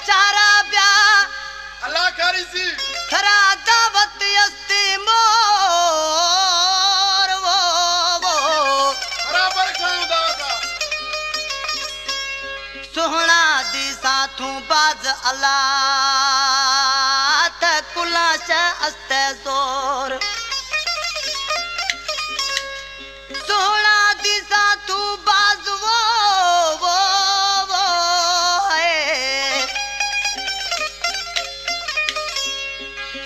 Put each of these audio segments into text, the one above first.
चारा ब्या अल्लाह कारी सी थरा दावत यस्ती मोर वो बराबर खाऊं दावता सोहना दी साथू बाज अल्लाह त कुलाश अस्ते जोर सोहना दी साथू बाज वो है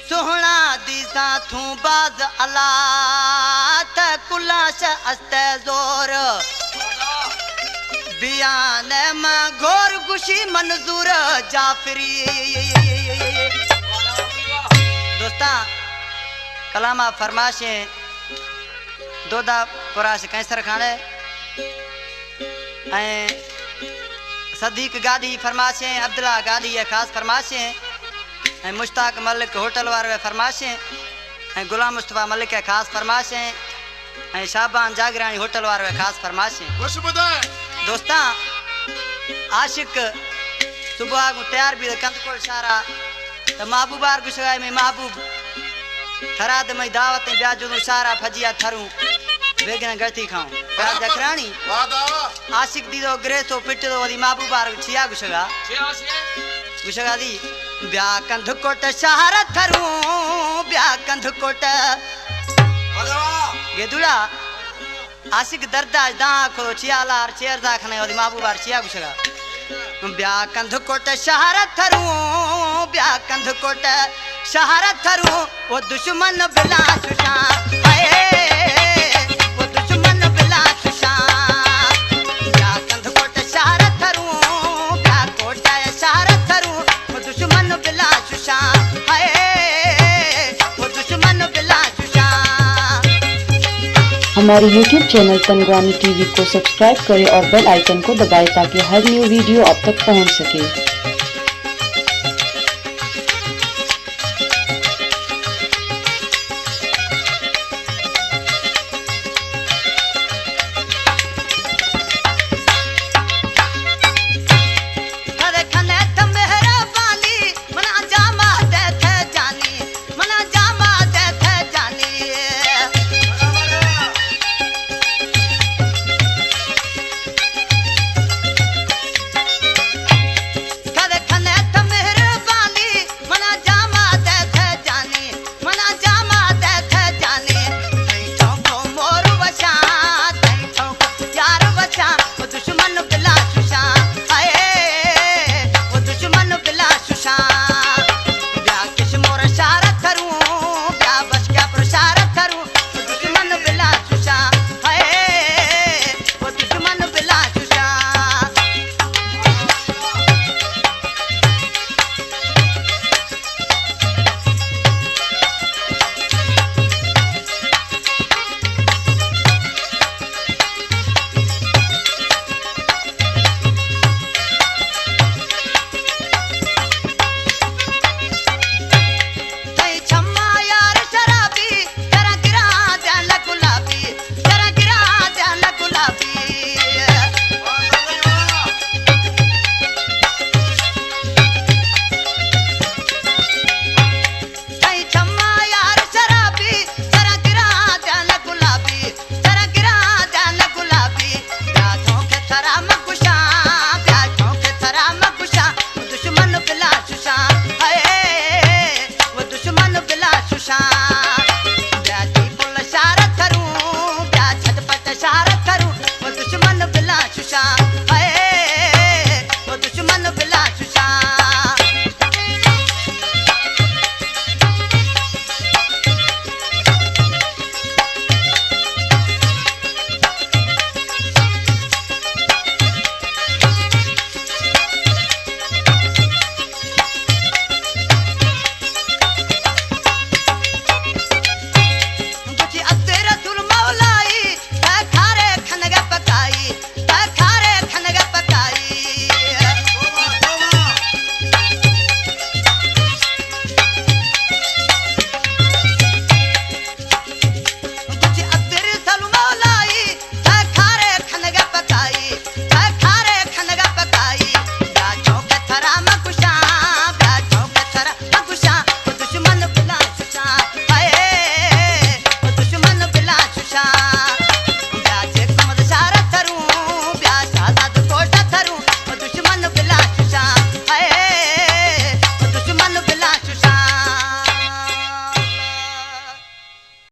सोहना दी साथू बाज अल्लाह त कुलाश अस्ते जोर बियान में घोर खुशी मंजूर जाफरी दोस्ता कलामा फरमाशे दोदा पुराश कैसर खाने सदीक गाड़ी फरमाशे अब्दुल्ला गाड़ी खास फरमाशे मुश्ताक मलिक होटल वारे फरमाशे गुलाम मुस्तफा मलिक खास फरमाशे शाबान जागरानी होटल वारे खास फरमाशे खुश बुधाए दोस्ता आशिक सुबह को तैयार भी कंद को इशारा तो महबूबार गुशगाय में महबूब थराद में दावत में ब्याजो इशारा फजिया थरू बेगन गलती खाऊं प्यार जखरानी वाह दावा आशिक दी दो ग्रे तो पिट दो दी महबूबार छिया गुशगा गुशगा दी ब्या कंद कोट शहर थरू ब्या कंद कोट ये दुला आशिक दर्दा दा खोलो चियालार चेर दा खने ओदी महबूबार चिया गुशगा ब्या कंध कोट शहर थरू ब्या कंध कोट शहर थरू वो दुश्मन बिला सुशा हाय वो दुश्मन बिला सुशा ब्या कंध कोट शहर थरू ब्या कोट शहर थरू वो दुश्मन बिला सुशा हाय वो दुश्मन बिला सुशा। हमारे YouTube चैनल तनगवानी टीवी को सब्सक्राइब करें और बेल आइकन को दबाएं ताकि हर न्यू वीडियो आप तक पहुंच सके।